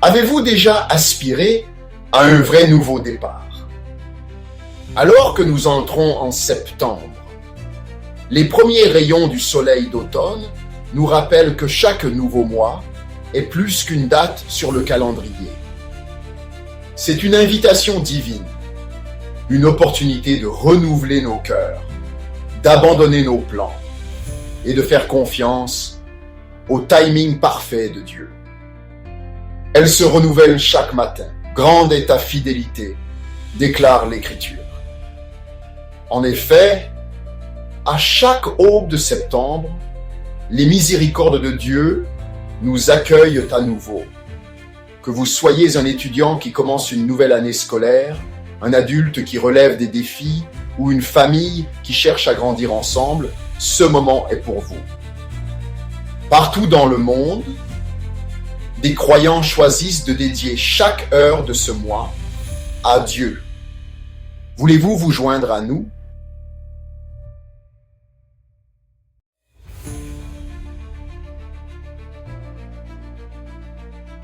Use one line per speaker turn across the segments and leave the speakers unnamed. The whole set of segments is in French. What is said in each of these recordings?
Avez-vous déjà aspiré à un vrai nouveau départ? Alors que nous entrons en septembre, les premiers rayons du soleil d'automne nous rappellent que chaque nouveau mois est plus qu'une date sur le calendrier. C'est une invitation divine, une opportunité de renouveler nos cœurs, d'abandonner nos plans et de faire confiance au timing parfait de Dieu. Elle se renouvelle chaque matin. Grande est ta fidélité, déclare l'Écriture. En effet, à chaque aube de septembre, les miséricordes de Dieu nous accueillent à nouveau. Que vous soyez un étudiant qui commence une nouvelle année scolaire, un adulte qui relève des défis ou une famille qui cherche à grandir ensemble, ce moment est pour vous. Partout dans le monde, des croyants choisissent de dédier chaque heure de ce mois à Dieu. Voulez-vous vous joindre à nous?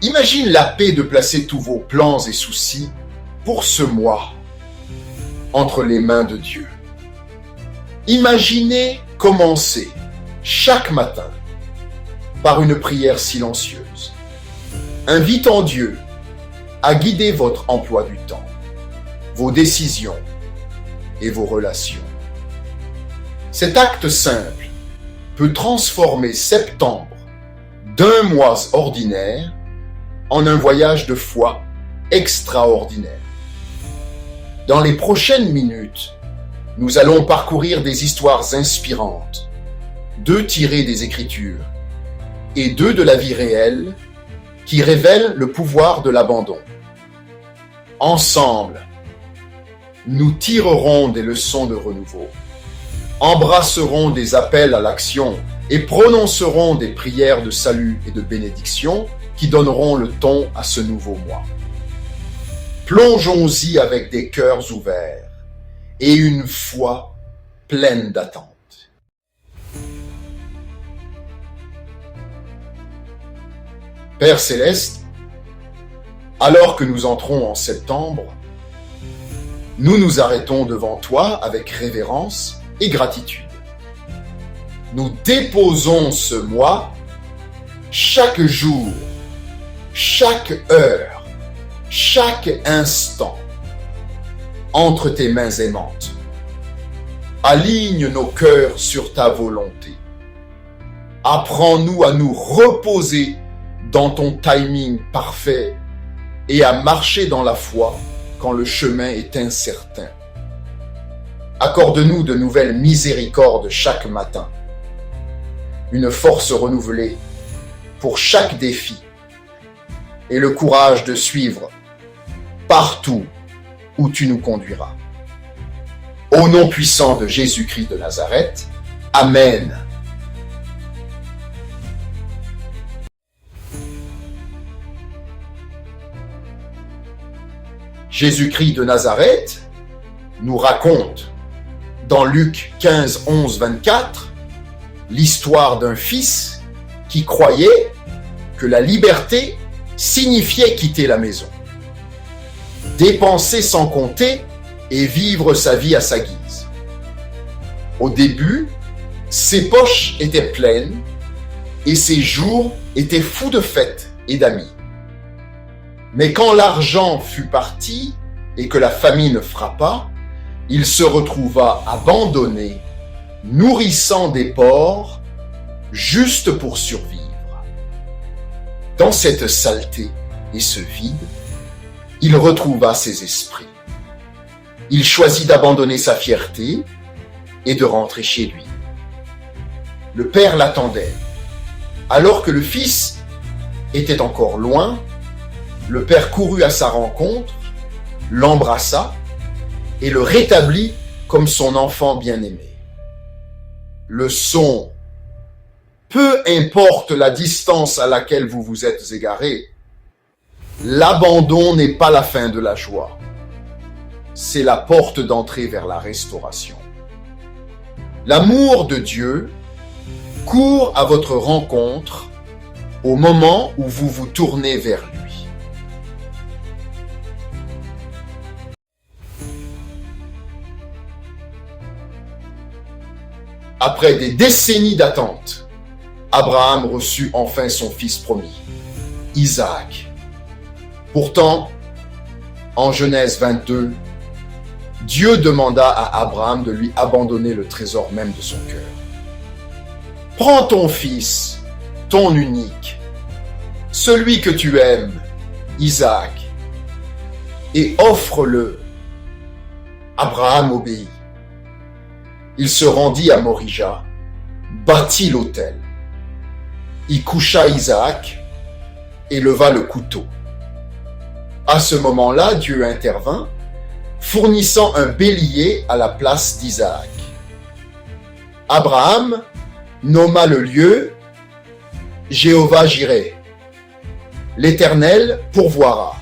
Imagine la paix de placer tous vos plans et soucis pour ce mois entre les mains de Dieu. Imaginez commencer chaque matin par une prière silencieuse, invitant Dieu à guider votre emploi du temps, vos décisions et vos relations. Cet acte simple peut transformer septembre d'un mois ordinaire en un voyage de foi extraordinaire. Dans les prochaines minutes, nous allons parcourir des histoires inspirantes, 2 tirées des Écritures et 2 de la vie réelle, qui révèlent le pouvoir de l'abandon. Ensemble, nous tirerons des leçons de renouveau, embrasserons des appels à l'action et prononcerons des prières de salut et de bénédiction qui donneront le ton à ce nouveau mois. Plongeons-y avec des cœurs ouverts et une foi pleine d'attente. Père Céleste, alors que nous entrons en septembre, nous nous arrêtons devant toi avec révérence et gratitude. Nous déposons ce mois, chaque jour, chaque heure, chaque instant, entre tes mains aimantes. Aligne nos cœurs sur ta volonté. Apprends-nous à nous reposer dans ton timing parfait et à marcher dans la foi quand le chemin est incertain. Accorde-nous de nouvelles miséricordes chaque matin, une force renouvelée pour chaque défi et le courage de suivre partout où tu nous conduiras. Au nom puissant de Jésus-Christ de Nazareth, Amen. Jésus-Christ de Nazareth nous raconte dans Luc 15, 11, 24 l'histoire d'un fils qui croyait que la liberté signifiait quitter la maison, dépenser sans compter et vivre sa vie à sa guise. Au début, ses poches étaient pleines et ses jours étaient fous de fêtes et d'amis. Mais quand l'argent fut parti et que la famine frappa, il se retrouva abandonné, nourrissant des porcs, juste pour survivre. Dans cette saleté et ce vide, il retrouva ses esprits. Il choisit d'abandonner sa fierté et de rentrer chez lui. Le père l'attendait. Alors que le fils était encore loin, le père courut à sa rencontre, l'embrassa et le rétablit comme son enfant bien-aimé. Leçon: peu importe la distance à laquelle vous vous êtes égaré, l'abandon n'est pas la fin de la joie. C'est la porte d'entrée vers la restauration. L'amour de Dieu court à votre rencontre au moment où vous vous tournez vers lui. Après des décennies d'attente, Abraham reçut enfin son fils promis, Isaac. Pourtant, en Genèse 22, Dieu demanda à Abraham de lui abandonner le trésor même de son cœur. Prends ton fils, ton unique, celui que tu aimes, Isaac, et offre-le. Abraham obéit. Il se rendit à Morija, bâtit l'autel, y coucha Isaac et leva le couteau. À ce moment-là, Dieu intervint, fournissant un bélier à la place d'Isaac. Abraham nomma le lieu Jéhovah-Jireh, l'Éternel pourvoira.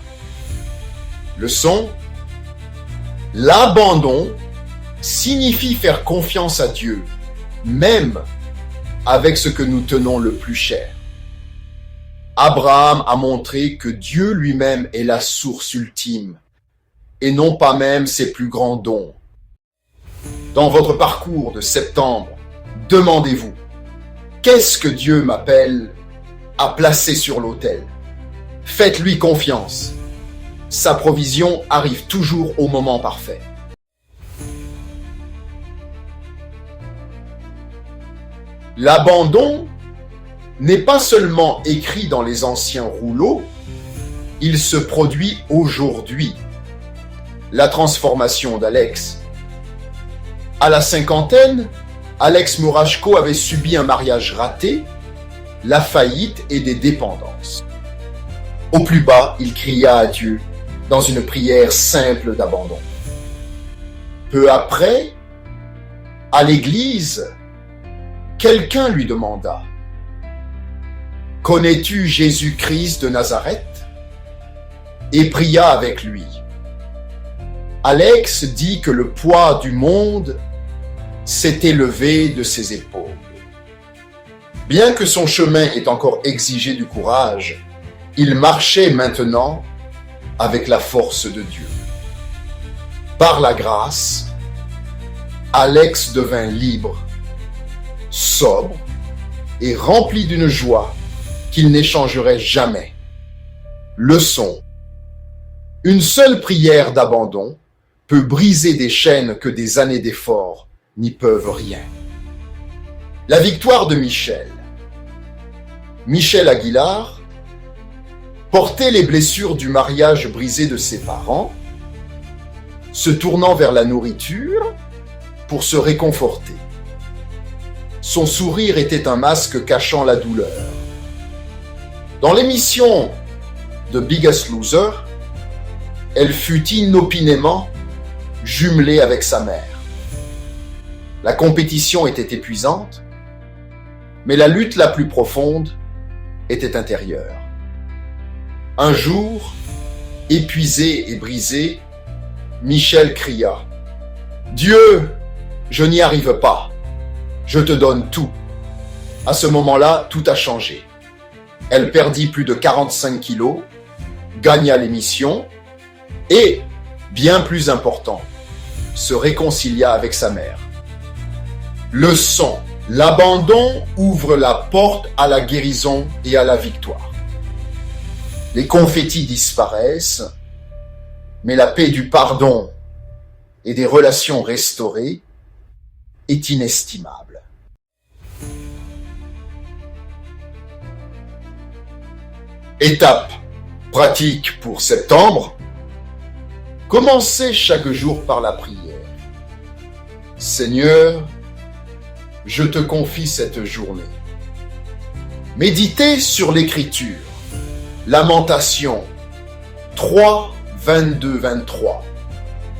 Leçon: l'abandon signifie faire confiance à Dieu, même avec ce que nous tenons le plus cher. Abraham a montré que Dieu lui-même est la source ultime, et non pas même ses plus grands dons. Dans votre parcours de septembre, demandez-vous: qu'est-ce que Dieu m'appelle à placer sur l'autel? Faites-lui confiance. Sa provision arrive toujours au moment parfait. L'abandon n'est pas seulement écrit dans les anciens rouleaux, il se produit aujourd'hui. La transformation d'Alex. À la cinquantaine, Alex Murashko avait subi un mariage raté, la faillite et des dépendances. Au plus bas, il cria à Dieu dans une prière simple d'abandon. Peu après, à l'église, quelqu'un lui demanda: « Connais-tu Jésus-Christ de Nazareth ?» et pria avec lui. Alex dit que le poids du monde s'est élevé de ses épaules. Bien que son chemin ait encore exigé du courage, il marchait maintenant avec la force de Dieu. Par la grâce, Alex devint libre, sobre et rempli d'une joie qu'il n'échangerait jamais. Leçon: une seule prière d'abandon peut briser des chaînes que des années d'efforts n'y peuvent rien. La victoire de Michel. Michel Aguilar portait les blessures du mariage brisé de ses parents, se tournant vers la nourriture pour se réconforter. Son sourire était un masque cachant la douleur. Dans l'émission The Biggest Loser, elle fut inopinément jumelée avec sa mère. La compétition était épuisante, mais la lutte la plus profonde était intérieure. Un jour, épuisé et brisé, Michel cria: « Dieu, je n'y arrive pas. Je te donne tout. » À ce moment-là, tout a changé. Elle perdit plus de 45 kilos, gagna l'émission et, bien plus important, se réconcilia avec sa mère. Leçon: l'abandon ouvre la porte à la guérison et à la victoire. Les confettis disparaissent, mais la paix du pardon et des relations restaurées est inestimable. Étape pratique pour septembre. Commencez chaque jour par la prière. Seigneur, je te confie cette journée. Méditez sur l'Écriture. Lamentation 3, 22, 23.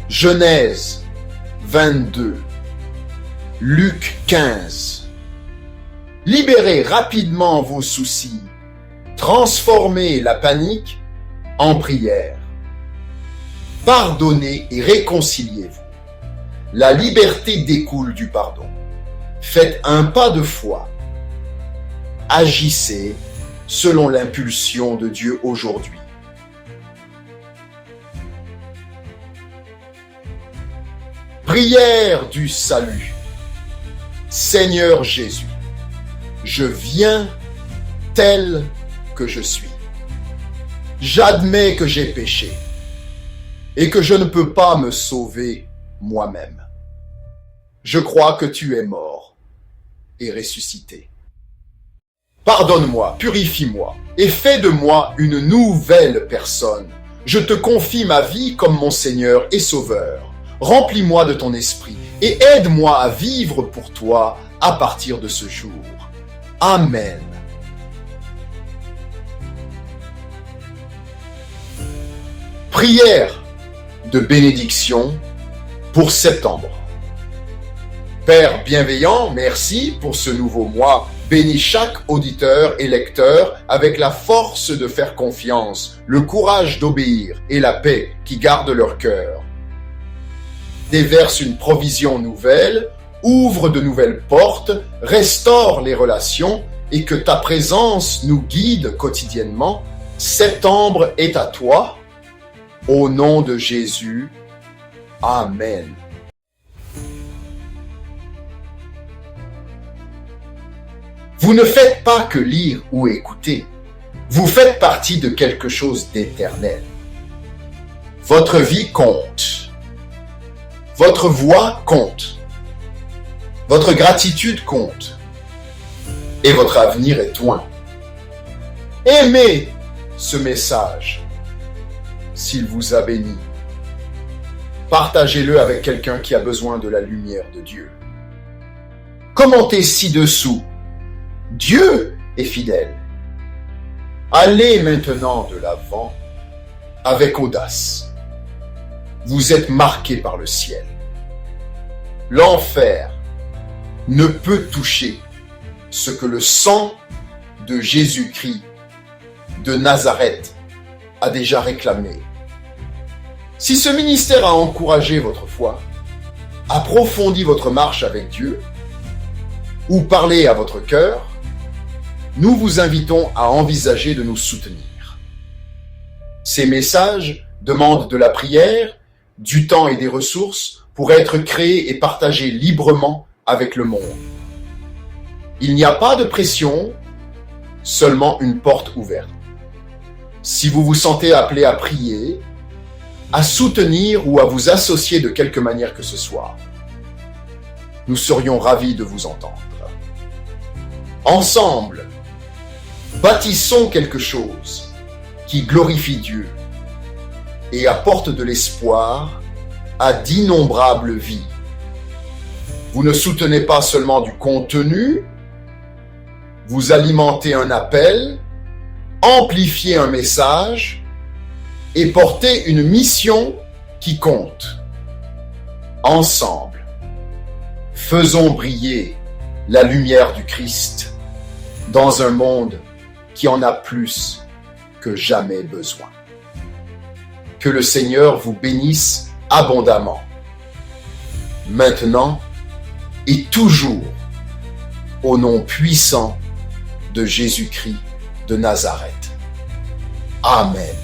Genèse 22. Luc 15. Libérez rapidement vos soucis. Transformez la panique en prière. Pardonnez et réconciliez-vous. La liberté découle du pardon. Faites un pas de foi. Agissez selon l'impulsion de Dieu aujourd'hui. Prière du salut. Seigneur Jésus, je viens tel que je suis. J'admets que j'ai péché et que je ne peux pas me sauver moi-même. Je crois que tu es mort et ressuscité. Pardonne-moi, purifie-moi et fais de moi une nouvelle personne. Je te confie ma vie comme mon Seigneur et Sauveur. Remplis-moi de ton esprit et aide-moi à vivre pour toi à partir de ce jour. Amen. Prière de bénédiction pour septembre. Père bienveillant, merci pour ce nouveau mois. Bénis chaque auditeur et lecteur avec la force de faire confiance, le courage d'obéir et la paix qui garde leur cœur. Déverse une provision nouvelle, ouvre de nouvelles portes, restaure les relations et que ta présence nous guide quotidiennement. Septembre est à toi. Au nom de Jésus. Amen. Vous ne faites pas que lire ou écouter. Vous faites partie de quelque chose d'éternel. Votre vie compte. Votre voix compte. Votre gratitude compte. Et votre avenir est loin. Aimez ce message s'il vous a béni. Partagez-le avec quelqu'un qui a besoin de la lumière de Dieu. Commentez ci-dessous. Dieu est fidèle. Allez maintenant de l'avant avec audace. Vous êtes marqués par le ciel. L'enfer ne peut toucher ce que le sang de Jésus-Christ de Nazareth a déjà réclamé. Si ce ministère a encouragé votre foi, approfondi votre marche avec Dieu, ou parlé à votre cœur, nous vous invitons à envisager de nous soutenir. Ces messages demandent de la prière, du temps et des ressources pour être créés et partagés librement avec le monde. Il n'y a pas de pression, seulement une porte ouverte. Si vous vous sentez appelé à prier, à soutenir ou à vous associer de quelque manière que ce soit, nous serions ravis de vous entendre. Ensemble, bâtissons quelque chose qui glorifie Dieu et apporte de l'espoir à d'innombrables vies. Vous ne soutenez pas seulement du contenu, vous alimentez un appel, amplifiez un message et portez une mission qui compte. Ensemble, faisons briller la lumière du Christ dans un monde qui en a plus que jamais besoin. Que le Seigneur vous bénisse abondamment, maintenant et toujours, au nom puissant de Jésus-Christ de Nazareth. Amen.